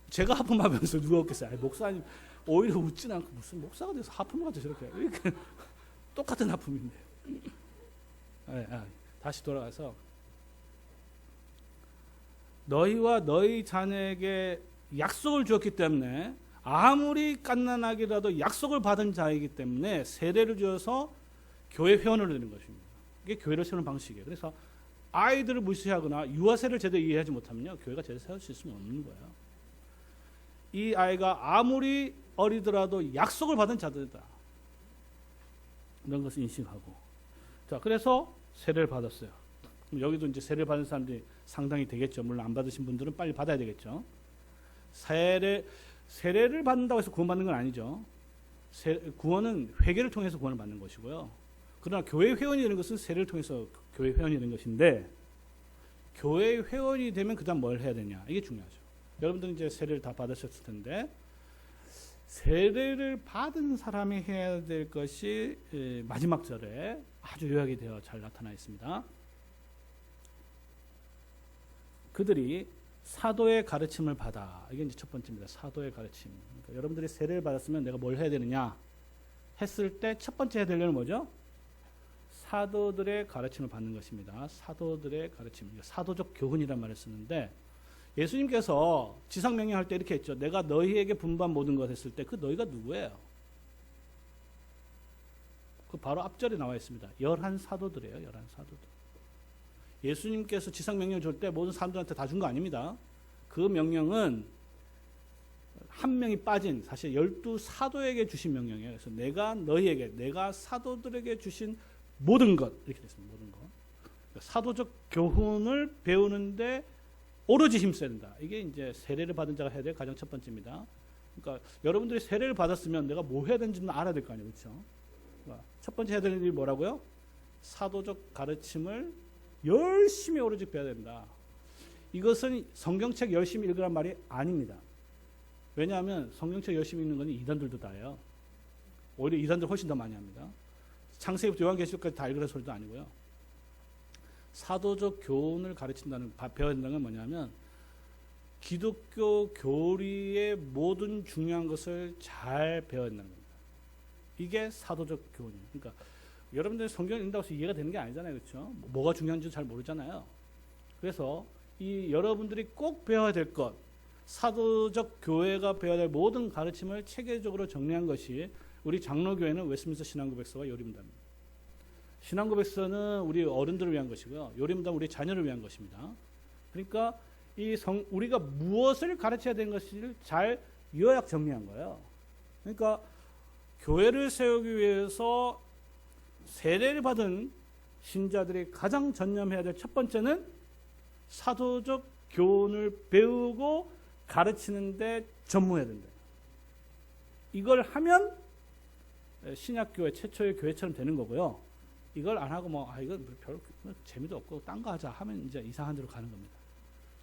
제가 하품하면서 누가 웃겠어요? 목사님 오히려 웃진 않고 무슨 목사가 돼서 하품을 하죠 저렇게. 똑같은 하품인데. 다시 돌아가서 너희와 너희 자녀에게 약속을 주었기 때문에 아무리 갓난아기라도 약속을 받은 자이기 때문에 세례를 주어서 교회 회원으로 되는 것입니다. 이게 교회를 세우는 방식이에요. 그래서 아이들을 무시하거나 유아세를 제대로 이해하지 못하면요, 교회가 제대로 세울 수 있으면 없는 거예요. 이 아이가 아무리 어리더라도 약속을 받은 자들이다. 이런 것을 인식하고. 자, 그래서 세례를 받았어요. 그럼 여기도 이제 세례를 받은 사람들이 상당히 되겠죠. 물론 안 받으신 분들은 빨리 받아야 되겠죠. 세례를 받는다고 해서 구원받는 건 아니죠. 구원은 회개를 통해서 구원을 받는 것이고요. 그러나 교회 회원이 되는 것은 세례를 통해서 교회 회원이 되는 것인데, 교회 회원이 되면 그 다음 뭘 해야 되냐, 이게 중요하죠. 여러분들은 이제 세례를 다 받으셨을 텐데 세례를 받은 사람이 해야 될 것이 마지막 절에 아주 요약이 되어 잘 나타나 있습니다. 그들이 사도의 가르침을 받아. 이게 이제 첫 번째입니다. 사도의 가르침. 그러니까 여러분들이 세례를 받았으면 내가 뭘 해야 되느냐 했을 때 첫 번째 해야 될 일은 뭐죠? 사도들의 가르침을 받는 것입니다. 사도들의 가르침. 사도적 교훈이란 말을 쓰는데 예수님께서 지상명령할 때 이렇게 했죠. 내가 너희에게 분부한 모든 것 했을 때 그 너희가 누구예요? 그 바로 앞절에 나와 있습니다. 11사도들이에요. 11사도들. 예수님께서 지상명령을 줄 때 모든 사람들한테 다 준 거 아닙니다. 그 명령은 한 명이 빠진 사실 12사도에게 주신 명령이에요. 그래서 내가 너희에게, 내가 사도들에게 주신 모든 것, 이렇게 됐습니다. 모든 것. 사도적 교훈을 배우는데 오로지 힘써야 된다. 이게 이제 세례를 받은 자가 해야 될 가장 첫 번째입니다. 그러니까 여러분들이 세례를 받았으면 내가 뭐 해야 되는지는 알아야 될 거 아니에요. 그렇죠? 그러니까 첫 번째 해야 될 일이 뭐라고요? 사도적 가르침을 열심히 오로지 배워야 된다. 이것은 성경책 열심히 읽으란 말이 아닙니다. 왜냐하면 성경책 열심히 읽는 건 이단들도 다 해요. 오히려 이단들 훨씬 더 많이 합니다. 창세기부터 요한계시록까지 다 읽으라는 소리도 아니고요. 사도적 교훈을 가르친다는, 배워야 된다는 건 뭐냐면 기독교 교리의 모든 중요한 것을 잘 배워야 된다는 겁니다. 이게 사도적 교훈이에요. 그러니까 여러분들이 성경을 읽는다고 해서 이해가 되는 게 아니잖아요. 그렇죠? 뭐가 중요한지 잘 모르잖아요. 그래서 이 여러분들이 꼭 배워야 될 것, 사도적 교회가 배워야 될 모든 가르침을 체계적으로 정리한 것이 우리 장로교회는 웨스트민스터 신앙고백서와 요리문답입니다. 신앙고백서는 우리 어른들을 위한 것이고요. 요리문답은 우리 자녀를 위한 것입니다. 그러니까 우리가 무엇을 가르쳐야 되는 것을 잘 요약 정리한 거예요. 그러니까 교회를 세우기 위해서 세례를 받은 신자들이 가장 전념해야 될 첫 번째는 사도적 교훈을 배우고 가르치는데 전무해야 된다. 이걸 하면 신약교회 최초의 교회처럼 되는 거고요. 이걸 안 하고 이거 별 재미도 없고 딴 거 하자 하면 이제 이상한 데로 가는 겁니다.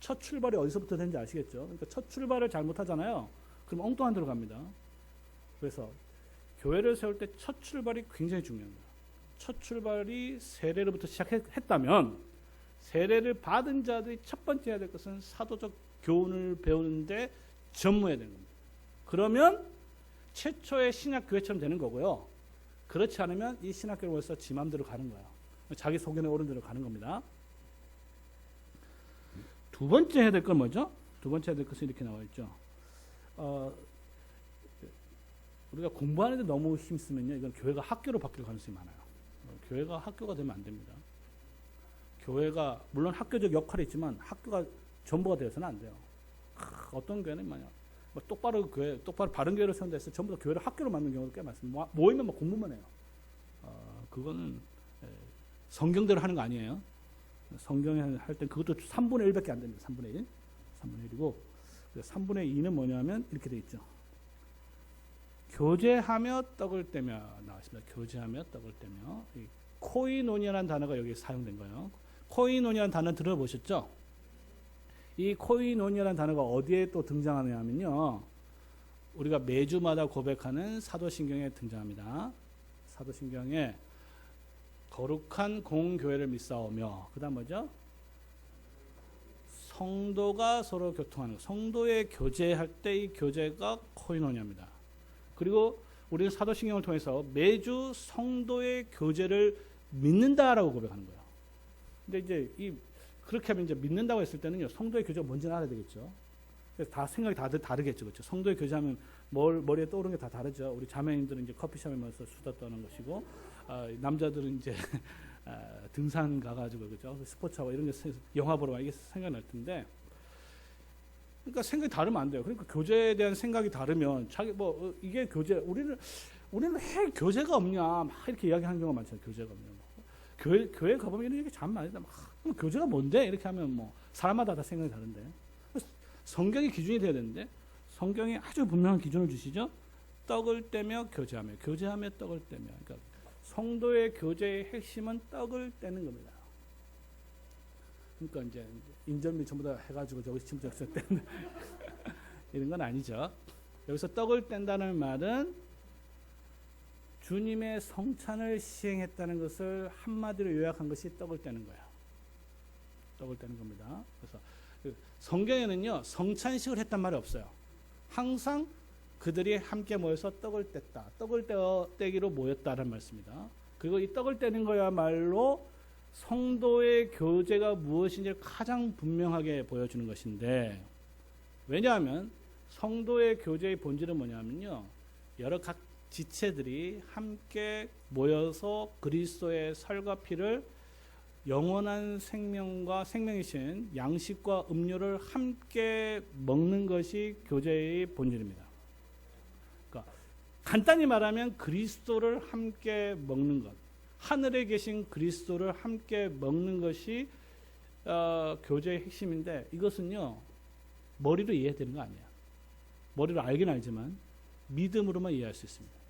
첫 출발이 어디서부터 되는지 아시겠죠? 그러니까 첫 출발을 잘못하잖아요. 그럼 엉뚱한 데로 갑니다. 그래서 교회를 세울 때 첫 출발이 굉장히 중요합니다. 첫 출발이 세례로부터 시작했다면 세례를 받은 자들이 첫 번째 해야 될 것은 사도적 교훈을 배우는데 전무해야 되는 겁니다. 그러면 최초의 신약교회처럼 되는 거고요. 그렇지 않으면 이 신학교를 벌써 지 맘대로 가는 거예요. 자기 속에는 옳은 대로 가는 겁니다. 두 번째 해야 될 건 뭐죠? 두 번째 해야 될 것은 이렇게 나와 있죠. 우리가 공부하는데 너무 힘쓰면요, 이건 교회가 학교로 바뀔 가능성이 많아요. 교회가 학교가 되면 안 됩니다. 교회가 물론 학교적 역할이 있지만 학교가 전부가 되어서는 안 돼요. 어떤 교회는 똑바로 바른 교회를 세운다 해서 전부 다 교회를 학교로 만든 경우도 꽤 많습니다. 모이면 공부만 해요. 그거는 성경대로 하는 거 아니에요. 성경에 할 때 그것도 3분의 1밖에 안 됩니다. 3분의 1. 3분의 1이고 3분의 2는 뭐냐면 이렇게 돼 있죠. 교제하며 떡을 떼며 나와 있습니다. 교제하며 떡을 떼며. 코이노니아라는 단어가 여기 사용된 거예요. 코이노니아라는 단어 들어보셨죠? 이 코이노니아라는 단어가 어디에 또 등장하냐면요. 우리가 매주마다 고백하는 사도신경에 등장합니다. 사도신경에 거룩한 공교회를 믿사오며 그 다음 뭐죠? 성도가 서로 교통하는 성도의 교제할 때 이 교제가 코이노니아입니다. 그리고 우리는 사도신경을 통해서 매주 성도의 교제를 믿는다라고 고백하는 거예요. 근데 이제 그렇게 하면 이제 믿는다고 했을 때는요, 성도의 교제가 뭔지는 알아야 되겠죠. 그래서 다 생각이 다들 다르겠죠, 그렇죠. 성도의 교제하면 머리에 떠오르는 게 다 다르죠. 우리 자매님들은 이제 커피숍에 모여서 수다 떠는 것이고, 남자들은 이제 등산 가가지고 그죠, 스포츠하고 이런 게 영화 보러 이게 생각날 텐데, 그러니까 생각이 다르면 안 돼요. 그러니까 교제에 대한 생각이 다르면 이게 교제 우리는 왜 교제가 없냐 막 이렇게 이야기하는 경우가 많잖아요. 교제가 없냐. 교회 가보면 이런 얘기 참 많이 막 교제가 뭔데 이렇게 하면 사람마다 다 생각이 다른데 성경이 기준이 돼야 되는데 성경이 아주 분명한 기준을 주시죠. 떡을 떼며 교제하며 떡을 떼며. 그러니까 성도의 교제의 핵심은 떡을 떼는 겁니다. 그러니까 이제 인절미 전부 다 해가지고 저기 침투 떼는 이런 건 아니죠. 여기서 떡을 뗀다는 말은 주님의 성찬을 시행했다는 것을 한마디로 요약한 것이 떡을 떼는 거예요. 떡을 떼는 겁니다. 그래서 성경에는요, 성찬식을 했단 말이 없어요. 항상 그들이 함께 모여서 떡을 뗐다. 떡을 떼기로 모였다는 말씀입니다. 그리고 이 떡을 떼는 거야말로 성도의 교제가 무엇인지를 가장 분명하게 보여주는 것인데, 왜냐하면 성도의 교제의 본질은 뭐냐면요, 여러 각 지체들이 함께 모여서 그리스도의 살과 피를 영원한 생명과 생명이신 양식과 음료를 함께 먹는 것이 교제의 본질입니다. 그러니까 간단히 말하면 그리스도를 함께 먹는 것, 하늘에 계신 그리스도를 함께 먹는 것이 교제의 핵심인데, 이것은요 머리로 이해되는 거 아니에요. 머리로 알긴 알지만 믿음으로만 이해할 수 있습니다.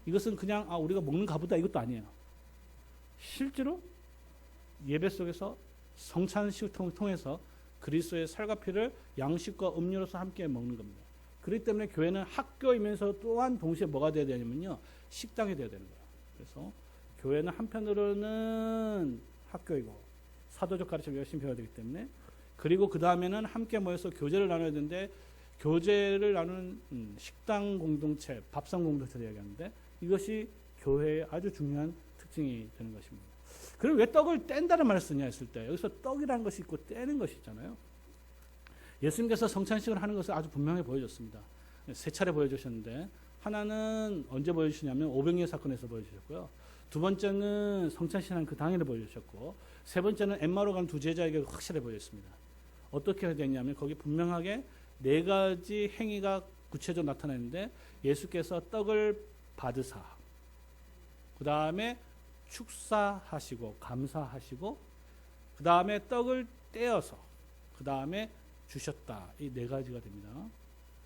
이것은 그냥 우리가 먹는 가보다 이것도 아니에요. 실제로 예배 속에서 성찬식을 통해서 그리스도의 살과 피를 양식과 음료로서 함께 먹는 겁니다. 그렇기 때문에 교회는 학교이면서 또한 동시에 뭐가 되어야 되냐면요, 식당이 되어야 되는 거예요. 그래서 교회는 한편으로는 학교이고 사도적 가르침을 열심히 배워야 되기 때문에, 그리고 그 다음에는 함께 모여서 교제를 나눠야 되는데, 교제를 나누는 식당 공동체, 밥상 공동체를 이야기하는데, 이것이 교회의 아주 중요한 특징이 되는 것입니다. 그럼 왜 떡을 뗀다는 말을 쓰냐 했을 때, 여기서 떡이라는 것이 있고 떼는 것이 있잖아요. 예수님께서 성찬식을 하는 것을 아주 분명히 보여줬습니다. 세 차례 보여주셨는데, 하나는 언제 보여주시냐면 오병이어 사건에서 보여주셨고요. 두 번째는 성찬식하는 그 당일에 보여주셨고, 세 번째는 엠마오로 간 두 제자에게 확실히 보여줬습니다. 어떻게 되냐면 거기 분명하게 네 가지 행위가 구체적으로 나타나는데, 예수께서 떡을 받으사, 그 다음에 축사하시고 감사하시고, 그 다음에 떡을 떼어서 그 다음에 주셨다. 이 네 가지가 됩니다.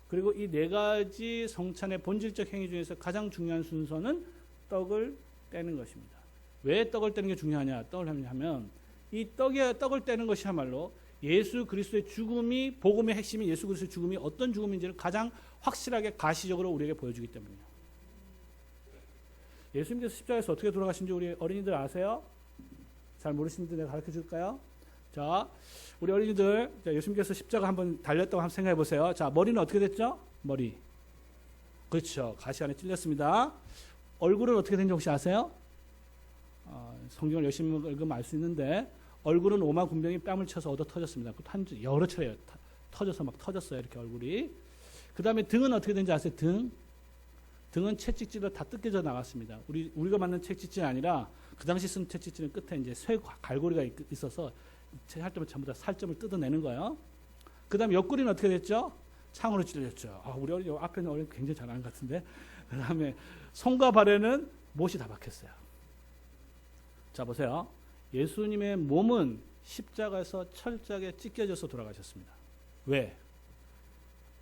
그리고 이 네 가지 성찬의 본질적 행위 중에서 가장 중요한 순서는 떡을 떼는 것입니다. 왜 떡을 떼는 게 중요하냐? 떡을 하면 이 떡을 떼는 것이야말로 예수 그리스도의 죽음이, 복음의 핵심인 예수 그리스도의 죽음이 어떤 죽음인지를 가장 확실하게 가시적으로 우리에게 보여주기 때문이에요. 예수님께서 십자가에서 어떻게 돌아가신지 우리 어린이들 아세요? 잘 모르시는데 내가 가르쳐 줄까요? 자, 우리 어린이들, 예수님께서 십자가 한번 달렸다고 한번 생각해 보세요. 자, 머리는 어떻게 됐죠? 머리. 그렇죠. 가시 안에 찔렸습니다. 얼굴은 어떻게 된지 혹시 아세요? 성경을 열심히 읽으면 알 수 있는데, 얼굴은 오마 군병이 뺨을 쳐서 얻어 터졌습니다. 여러 차례 터져서 막 터졌어요. 이렇게 얼굴이. 그 다음에 등은 어떻게 된지 아세요? 등은 채찍질로 다 뜯겨져 나갔습니다. 우리가 만든 채찍질이 아니라 그 당시 쓴 채찍질은 끝에 이제 쇠 갈고리가 있어서 살점을 전부 다 살점을 뜯어내는 거예요. 그 다음에 옆구리는 어떻게 됐죠? 창으로 찔렸죠. 우리 어린이 앞에 있는 어린이 굉장히 잘하는 것 같은데. 그 다음에 손과 발에는 못이 다 박혔어요. 자, 보세요. 예수님의 몸은 십자가에서 철저하게 찢겨져서 돌아가셨습니다. 왜?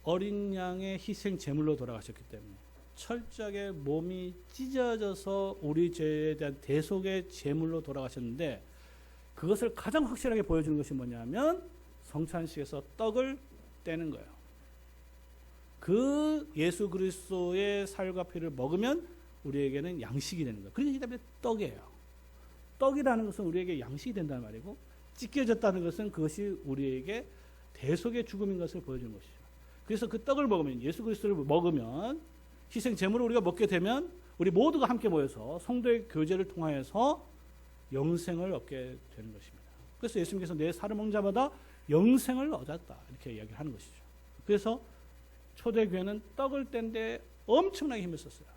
어린 양의 희생 제물로 돌아가셨기 때문에. 철저하게 몸이 찢어져서 우리 죄에 대한 대속의 제물로 돌아가셨는데, 그것을 가장 확실하게 보여주는 것이 뭐냐면 성찬식에서 떡을 떼는 거예요. 그 예수 그리스도의 살과 피를 먹으면 우리에게는 양식이 되는 거예요. 그렇기 때문에 떡이에요. 떡이라는 것은 우리에게 양식이 된다는 말이고, 찢겨졌다는 것은 그것이 우리에게 대속의 죽음인 것을 보여주는 것이죠. 그래서 그 떡을 먹으면, 예수 그리스도를 먹으면, 희생 제물을 우리가 먹게 되면 우리 모두가 함께 모여서 성도의 교제를 통하여서 영생을 얻게 되는 것입니다. 그래서 예수님께서 내 살을 먹는 자마다 영생을 얻었다, 이렇게 이야기를 하는 것이죠. 그래서 초대교회는 떡을 뗀데 엄청나게 힘을 썼어요.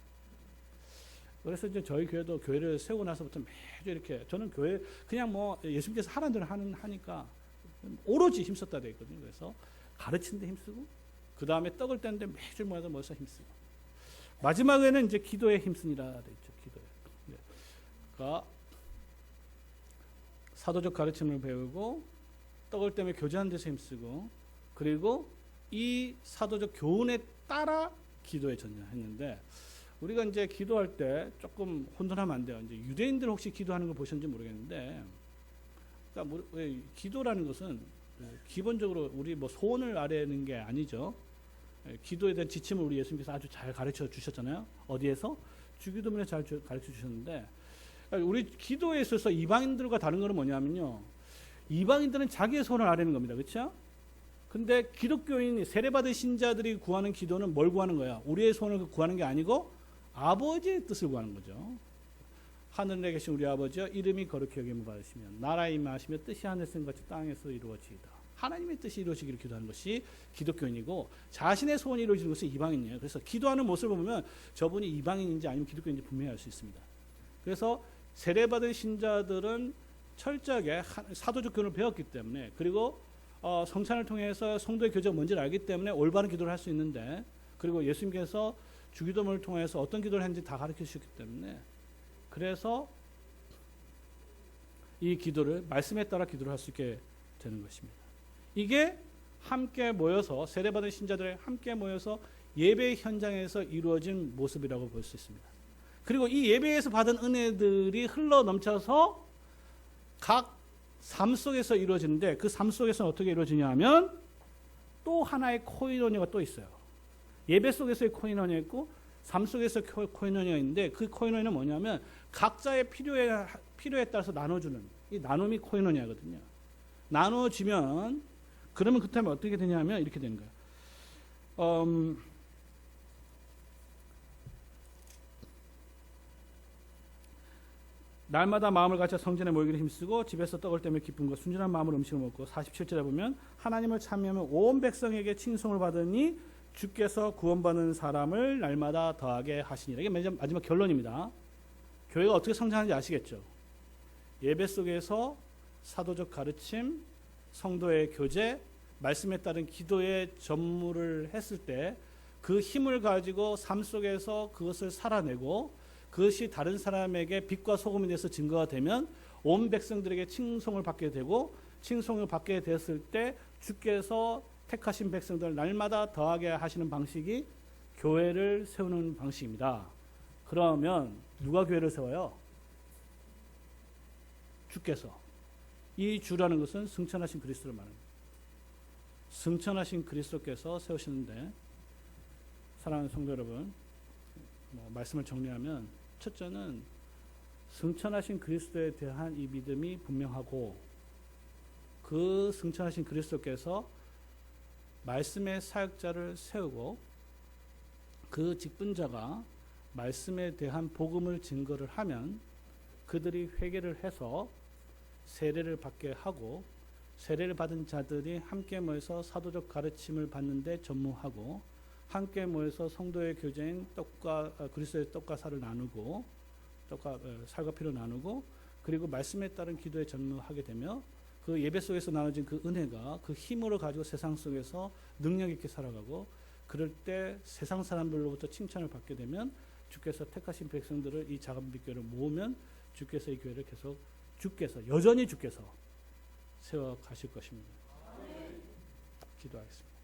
그래서 이제 저희 교회도 교회를 세우고 나서부터 매주 이렇게, 저는 교회 그냥 뭐 예수님께서 하라는 대로 하니까 오로지 힘썼다 되어 있거든요. 그래서 가르치는 데 힘쓰고, 그 다음에 떡을 떼는데 매주 모여서 힘쓰고, 마지막에는 이제 기도에 힘쓰니라 되어 있죠. 기도에. 그러니까 사도적 가르침을 배우고, 떡을 떼며 교제하는 데서 힘쓰고, 그리고 이 사도적 교훈에 따라 기도에 전념했는데, 우리가 이제 기도할 때 조금 혼돈하면 안 돼요. 이제 유대인들 혹시 기도하는 걸 보셨는지 모르겠는데, 그러니까 기도라는 것은 기본적으로 우리 뭐 소원을 아뢰는 게 아니죠. 기도에 대한 지침을 우리 예수님께서 아주 잘 가르쳐 주셨잖아요. 어디에서? 주기도문에 잘 가르쳐 주셨는데, 우리 기도에 있어서 이방인들과 다른 거는 뭐냐면요, 이방인들은 자기의 소원을 아뢰는 겁니다. 그렇죠? 근데 기독교인 세례받은 신자들이 구하는 기도는 뭘 구하는 거야? 우리의 소원을 구하는 게 아니고 아버지의 뜻을 구하는 거죠. 하늘에 계신 우리 아버지여, 이름이 거룩히 여김을 받으시며 나라에 임하시며 뜻이 하늘에서 같이 땅에서 이루어지이다. 하나님의 뜻이 이루어지기를 기도하는 것이 기독교인이고, 자신의 소원이 이루어지는 것은 이방인이에요. 그래서 기도하는 모습을 보면 저분이 이방인인지 아니면 기독교인인지 분명히 알 수 있습니다. 그래서 세례받은 신자들은 철저하게 사도적 교훈을 배웠기 때문에, 그리고 성찬을 통해서 성도의 교제가 뭔지를 알기 때문에 올바른 기도를 할 수 있는데, 그리고 예수님께서 주기도문을 통해서 어떤 기도를 했는지 다 가르쳐 주셨기 때문에, 그래서 이 기도를 말씀에 따라 기도를 할 수 있게 되는 것입니다. 이게 함께 모여서, 세례받은 신자들이 함께 모여서 예배 현장에서 이루어진 모습이라고 볼 수 있습니다. 그리고 이 예배에서 받은 은혜들이 흘러 넘쳐서 각 삶 속에서 이루어지는데, 그 삶 속에서는 어떻게 이루어지냐 하면 또 하나의 코이노니아가 또 있어요. 예배 속에서의 코이노니아 있고 삶 속에서 코이노니아 있는데, 그 코이노니아는 뭐냐면 각자의 필요에 따라서 나눠주는, 이 나눔이 코이노니아거든요. 나눠지면, 그러면 그렇다면 어떻게 되냐면 이렇게 되는 거예요. 날마다 마음을 갖춰 성전에 모이기를 힘쓰고 집에서 떡을 떼며 기쁜 것 순전한 마음으로 음식을 먹고, 47절에 보면 하나님을 찬미하며 온 백성에게 칭송을 받으니 주께서 구원받는 사람을 날마다 더하게 하시니라. 이게 마지막 결론입니다. 교회가 어떻게 성장하는지 아시겠죠? 예배 속에서 사도적 가르침, 성도의 교제, 말씀에 따른 기도의 전무를 했을 때 그 힘을 가지고 삶 속에서 그것을 살아내고, 그것이 다른 사람에게 빛과 소금이 돼서 증거가 되면 온 백성들에게 칭송을 받게 되고, 칭송을 받게 되었을 때 주께서 택하신 백성들을 날마다 더하게 하시는 방식이 교회를 세우는 방식입니다. 그러면 누가 교회를 세워요? 주께서. 이 주라는 것은 승천하신 그리스도를 말합니다. 승천하신 그리스도께서 세우시는데, 사랑하는 성도 여러분, 말씀을 정리하면 첫째는 승천하신 그리스도에 대한 이 믿음이 분명하고, 그 승천하신 그리스도께서 말씀의 사역자를 세우고, 그 직분자가 말씀에 대한 복음을 증거를 하면 그들이 회개를 해서 세례를 받게 하고, 세례를 받은 자들이 함께 모여서 사도적 가르침을 받는데 전무하고, 함께 모여서 성도의 교제인 그리스도의 떡과 살을 나누고, 떡과 살과 피를 나누고, 그리고 말씀에 따른 기도에 전무하게 되며, 그 예배 속에서 나눠진 그 은혜가 그 힘으로 가지고 세상 속에서 능력 있게 살아가고, 그럴 때 세상 사람들로부터 칭찬을 받게 되면 주께서 택하신 백성들을 이 작은 빛교회를 모으면 주께서 이 교회를 계속 여전히 주께서 세워 가실 것입니다. 기도하겠습니다.